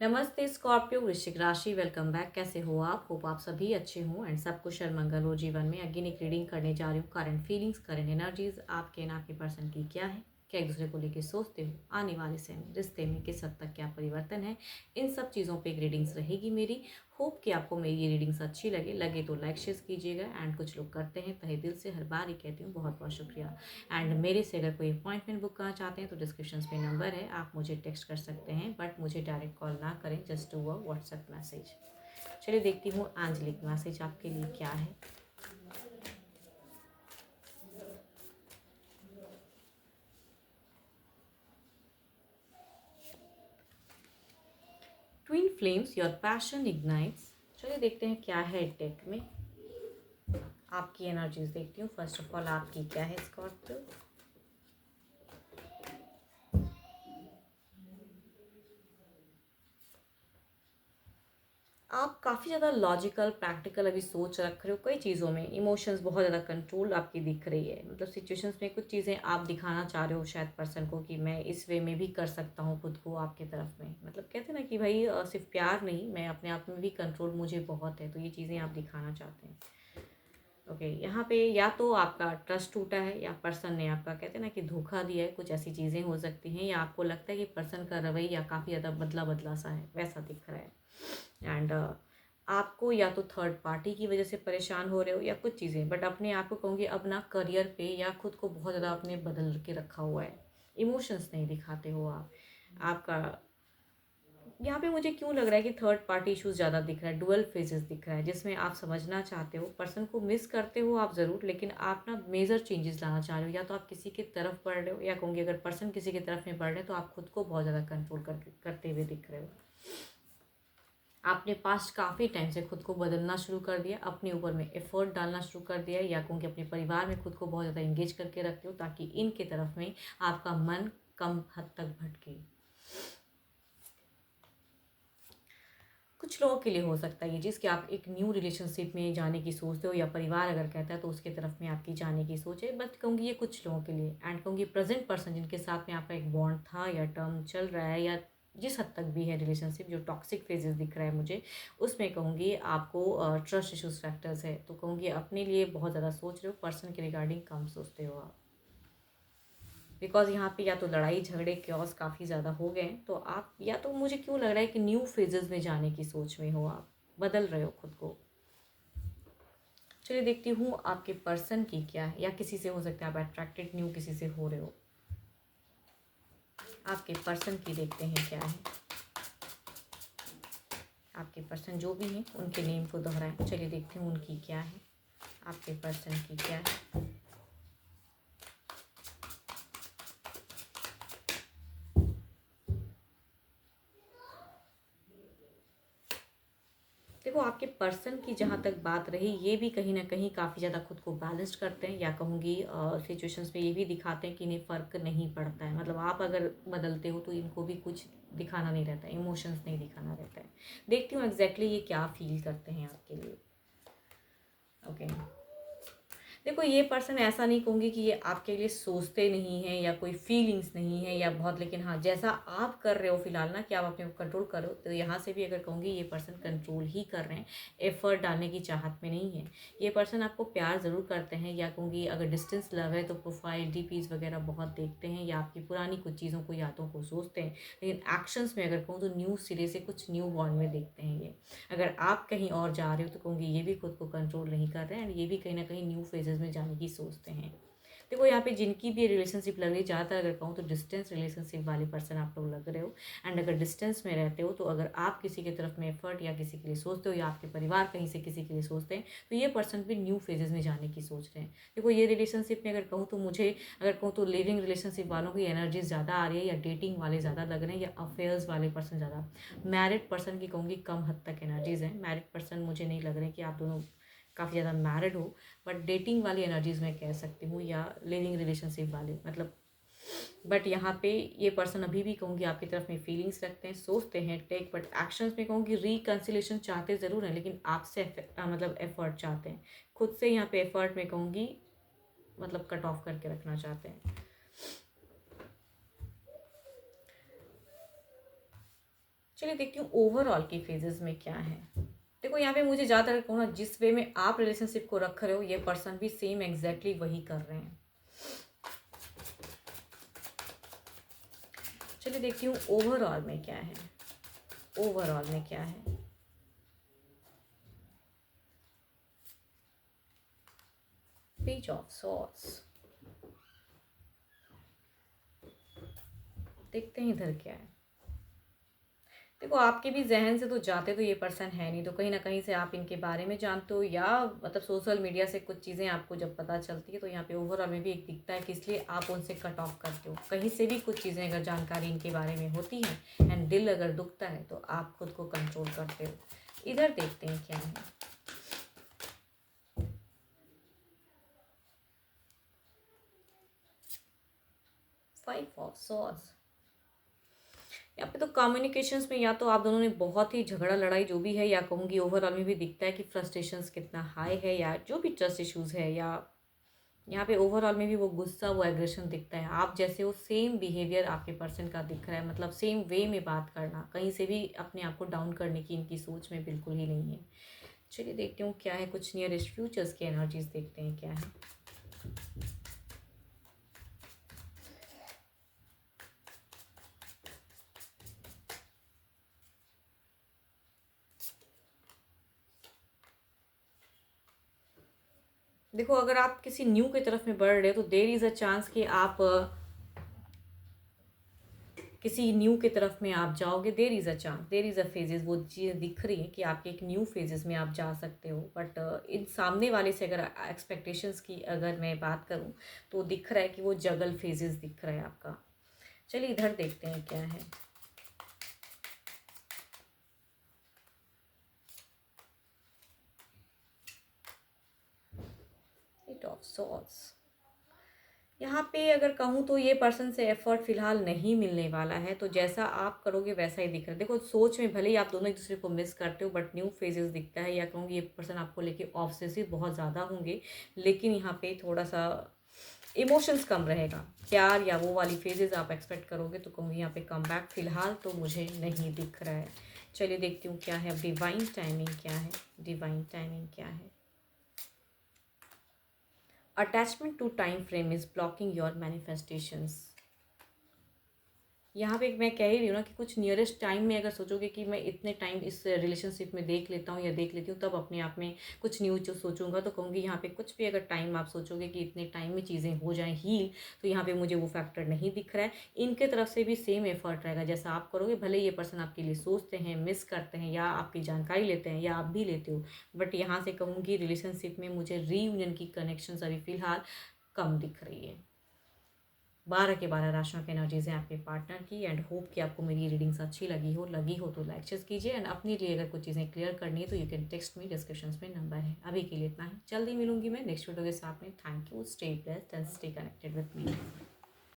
नमस्ते स्कॉर्पियो वृश्चिक राशि, वेलकम बैक। कैसे हो आप? होप आप सभी अच्छे हों एंड सब कुशल मंगल हो जीवन में। अगेन एक रीडिंग करने जा रही हूँ। करंट फीलिंग्स, करंट एनर्जीज आपके एंड आपके पर्सन की क्या है, क्या एक दूसरे को लेके सोचते हो, आने वाले समय रिश्ते में किस हद तक क्या परिवर्तन है, इन सब चीज़ों पे एक रीडिंग्स रहेगी मेरी। होप कि आपको मेरी ये रीडिंग्स अच्छी लगे तो लाइक शेयर कीजिएगा। एंड कुछ लोग करते हैं, तहे दिल से हर बार ही कहती हूँ बहुत बहुत शुक्रिया। एंड मेरे से अगर कोई अपॉइंटमेंट बुक करना चाहते हैं तो डिस्क्रिप्शन में नंबर है, आप मुझे टेक्स्ट कर सकते हैं, बट मुझे डायरेक्ट कॉल ना करें, just do a WhatsApp message. चलिए देखती हूँ आंजलिक मैसेज आपके लिए क्या है। Twin flames your passion ignites. चलिए देखते हैं क्या है डेक में। आपकी एनर्जीज देखती हूँ। फर्स्ट ऑफ ऑल आपकी क्या है स्कॉर्पियो। आप काफ़ी ज़्यादा लॉजिकल प्रैक्टिकल अभी सोच रख रहे हो कई चीज़ों में। इमोशंस बहुत ज़्यादा कंट्रोल आपकी दिख रही है। मतलब सिचुएशंस में कुछ चीज़ें आप दिखाना चाह रहे हो शायद पर्सन को कि मैं इस वे में भी कर सकता हूँ खुद को आपके तरफ में। मतलब कहते हैं ना कि भाई सिर्फ प्यार नहीं, मैं अपने आप में भी कंट्रोल मुझे बहुत है। तो ये चीज़ें आप दिखाना चाहते हैं। ओके, यहाँ पे या तो आपका ट्रस्ट टूटा है या पर्सन ने आपका कहते हैं ना कि धोखा दिया है। कुछ ऐसी चीज़ें हो सकती हैं, या आपको लगता है कि पर्सन का रवैया काफ़ी ज़्यादा बदला बदला सा है, वैसा दिख रहा है। एंड आपको या तो थर्ड पार्टी की वजह से परेशान हो रहे हो या कुछ चीज़ें, बट अपने आप को कहूँगी अब ना करियर पे या खुद को बहुत ज़्यादा अपने बदल के रखा हुआ है। इमोशंस नहीं दिखाते हो आप। आपका यहाँ पे मुझे क्यों लग रहा है कि थर्ड पार्टी इशूज़ ज़्यादा दिख रहा है, डुअल फेजेस दिख रहा है, जिसमें आप समझना चाहते हो पर्सन को मिस करते हो आप ज़रूर, लेकिन आप ना मेजर चेंजेस लाना चाह रहे हो। या तो आप किसी की तरफ बढ़ रहे हो, या कहूँगी अगर पर्सन किसी की तरफ में बढ़ रहे हो तो आप खुद को बहुत ज़्यादा कंट्रोल करते हुए दिख रहे हो। आपने पास्ट काफ़ी टाइम से खुद को बदलना शुरू कर दिया, अपने ऊपर में एफर्ट डालना शुरू कर दिया है, या कहूँगी अपने परिवार में खुद को बहुत ज़्यादा इंगेज करके रखते हो ताकि इनके तरफ में आपका मन कम हद तक भटके। कुछ लोगों के लिए हो सकता है ये चीज़ कि आप एक न्यू रिलेशनशिप में जाने की सोचते हो, या परिवार अगर कहता है तो उसके तरफ में आपकी जाने की सोच है। बट कहूँगी ये कुछ लोगों के लिए। एंड कहूँगी प्रेजेंट पर्सन जिनके साथ में आपका एक बॉन्ड था या टर्म चल रहा है, या जिस हद तक भी है रिलेशनशिप, जो टॉक्सिक फेजेस दिख रहा है मुझे, उसमें कहूँगी आपको ट्रस्ट इशूज फैक्टर्स है। तो कहूँगी अपने लिए बहुत ज़्यादा सोच रहे हो, पर्सन के रिगार्डिंग कम सोचते हो आप। बिकॉज यहाँ पे या तो लड़ाई झगड़े क्योस काफ़ी ज़्यादा हो गए हैं, तो आप या तो मुझे क्यों लग रहा है कि न्यू फेजेस में जाने की सोच में हो, आप बदल रहे हो खुद को। चलिए देखती हूँ आपके पर्सन की क्या है, या किसी से हो सकता है आप अट्रैक्टेड न्यू किसी से हो रहे हो। आपके पर्सन की देखते हैं क्या है। आपके पर्सन जो भी हैं उनके नेम को दोहराएं। चलिए देखती हूँ उनकी क्या है, आपके पर्सन की क्या है। देखो आपके पर्सन की जहाँ तक बात रही, ये भी कहीं ना कहीं काफ़ी ज़्यादा खुद को बैलेंस्ड करते हैं, या कहूँगी सिचुएशंस में ये भी दिखाते हैं कि इन्हें फ़र्क नहीं पड़ता है। मतलब आप अगर बदलते हो तो इनको भी कुछ दिखाना नहीं रहता है, इमोशंस नहीं दिखाना रहता है। देखती हूँ एग्जैक्टली ये क्या फील करते हैं आपके लिए। ओके, देखो ये पर्सन ऐसा नहीं कहूँगी कि ये आपके लिए सोचते नहीं हैं या कोई फीलिंग्स नहीं है या बहुत, लेकिन हाँ जैसा आप कर रहे हो फिलहाल ना कि आप अपने को कंट्रोल करो, तो यहाँ से भी अगर कहूँगी ये पर्सन कंट्रोल ही कर रहे हैं, एफर्ट डालने की चाहत में नहीं है। ये पर्सन आपको प्यार ज़रूर करते हैं, या कहूँगी अगर डिस्टेंस लव है तो प्रोफाइल डीपीज वगैरह बहुत देखते हैं, या आपकी पुरानी कुछ चीज़ों को यादों को सोचते हैं, लेकिन एक्शंस में अगर कहूँ तो न्यू सिरे से कुछ न्यू बॉन्ड में देखते हैं ये। अगर आप कहीं और जा रहे हो तो कहूँगी ये भी खुद को कंट्रोल नहीं कर रहे हैं, एंड ये भी कहीं ना कहीं न्यू फेजेस में जाने की सोचते हैं। देखो यहाँ पे जिनकी भी रिलेशनशिप लग रही है, ज़्यादातर अगर कहूँ तो डिस्टेंस रिलेशनशिप वाले पर्सन आप लोग लग रहे हो। एंड अगर डिस्टेंस में रहते हो तो अगर आप किसी की तरफ में एफर्ट या किसी के लिए सोचते हो, या आपके परिवार कहीं से किसी के लिए सोचते हैं, तो ये पर्सन भी न्यू फेजेस में जाने की सोच रहे हैं। देखो ये रिलेशनशिप में अगर कहूँ तो मुझे, अगर कहूँ तो लिविंग रिलेशनशिप वालों की एनर्जी ज़्यादा आ रही है, या डेटिंग वाले ज़्यादा लग रहे हैं, या अफेयर्स वाले पर्सन ज़्यादा। मैरिड पर्सन की कहूँगी कम हद तक एनर्जीज हैं। मैरिड पर्सन मुझे नहीं लग रहा है कि आप दोनों काफ़ी ज़्यादा मैरिड हो, बट डेटिंग वाली एनर्जीज मैं कह सकती हूँ, या लिविंग रिलेशनशिप वाले मतलब। बट यहाँ पे ये पर्सन अभी भी कहूँगी आपकी तरफ में फीलिंग्स रखते हैं, सोचते हैं टेक, बट एक्शंस में कहूँगी रिकन्सिलेशन चाहते ज़रूर हैं, लेकिन आपसे मतलब एफर्ट चाहते हैं। खुद से यहाँ पे एफर्ट में कहूँगी मतलब कट ऑफ करके रखना चाहते हैं। चलिए देखती हूँ ओवरऑल की फेजेस में क्या है। देखो यहाँ पे मुझे ज़्यादातर कहूँ ना, जिस वे में आप रिलेशनशिप को रख रहे हो ये पर्सन भी सेम एग्जैक्टली वही कर रहे हैं। चलिए देखती हूँ ओवरऑल में क्या है। ओवरऑल में क्या है। Page of swords. देखते हैं इधर क्या है। देखो आपके भी जहन से तो जाते तो ये पर्सन है नहीं, तो कहीं ना कहीं से आप इनके बारे में जानते हो, या मतलब सोशल मीडिया से कुछ चीज़ें आपको जब पता चलती है तो यहाँ पे ओवरऑल में भी एक दिखता है कि इसलिए आप उनसे कट ऑफ करते हो। कहीं से भी कुछ चीज़ें अगर जानकारी इनके बारे में होती है एंड दिल अगर दुखता है तो आप खुद को कंट्रोल करते हो। इधर देखते हैं क्या है। 5 ऑफ सॉर्ड्स। यहाँ पे तो कम्युनिकेशंस में या तो आप दोनों ने बहुत ही झगड़ा लड़ाई जो भी है, या कहूँगी ओवरऑल में भी दिखता है कि फ्रस्ट्रेशंस कितना हाई है, या जो भी ट्रस्ट इश्यूज है, या यहाँ पे ओवरऑल में भी वो गुस्सा वो एग्रेशन दिखता है। आप जैसे वो सेम बिहेवियर आपके पर्सन का दिख रहा है, मतलब सेम वे में बात करना, कहीं से भी अपने आप को डाउन करने की इनकी सोच में बिल्कुल ही नहीं है। चलिए देखते हूँ क्या है, कुछ नियरेस्ट फ्यूचर्स की एनर्जीज देखते हैं क्या है। देखो अगर आप किसी न्यू की तरफ में बढ़ रहे हो तो देयर इज़ अ चांस कि आप किसी न्यू की तरफ में आप जाओगे। There is a chance, there is a phases, वो चीज़ें दिख रही है कि आपके एक न्यू फेजेस में आप जा सकते हो। बट इन सामने वाले से अगर एक्सपेक्टेशंस की अगर मैं बात करूँ तो दिख रहा है कि वो जगल फेजेस दिख रहा है आपका। चलिए इधर देखते हैं क्या है। Eight of swords. यहाँ पे अगर कहूँ तो ये पर्सन से एफर्ट फिलहाल नहीं मिलने वाला है, तो जैसा आप करोगे वैसा ही दिख रहा है। देखो सोच में भले ही आप दोनों एक दूसरे को मिस करते हो, बट न्यू फेजेस दिखता है, या कहूँगी ये पर्सन आपको लेके ऑब्सेसिव बहुत ज़्यादा होंगे, लेकिन यहाँ पे थोड़ा सा इमोशंस कम रहेगा। प्यार या वो वाली फेजेस आप एक्सपेक्ट करोगे तो कहूँगी यहाँ पे कम बैक फिलहाल तो मुझे नहीं दिख रहा है। चलिए देखती हूँ क्या है, डिवाइन टाइमिंग क्या है। डिवाइन टाइमिंग क्या है। Attachment to time frame is blocking your manifestations. यहाँ पे मैं कह ही रही हूँ ना कि कुछ नियरेस्ट टाइम में अगर सोचोगे कि मैं इतने टाइम इस रिलेशनशिप में देख लेता हूँ या देख लेती हूँ, तब अपने आप में कुछ न्यू जो सोचूंगा, तो कहूँगी यहाँ पे कुछ भी अगर टाइम आप सोचोगे कि इतने टाइम में चीज़ें हो जाएं हील, तो यहाँ पे मुझे वो फैक्टर नहीं दिख रहा है। इनके तरफ से भी सेम एफर्ट रहेगा जैसा आप करोगे, भले ये पर्सन आपके लिए सोचते हैं, मिस करते हैं, या आपकी जानकारी लेते हैं, या आप भी लेते हो, बट यहाँ से कहूँगी रिलेशनशिप में मुझे रीयूनियन की कनेक्शन अभी फ़िलहाल कम दिख रही है। 12 के 12 राशियों की एनर्जीज हैं आपके पार्टनर की, एंड होप कि आपको मेरी रीडिंग्स अच्छी लगी हो तो लाइक शेयर कीजिए, एंड अपने लिए अगर कुछ चीज़ें क्लियर करनी है तो you can text me, description में नंबर है। अभी के लिए इतना ही, जल्दी मिलूंगी मैं नेक्स्ट वीडियो के साथ में। Thank you, stay blessed and stay connected with me.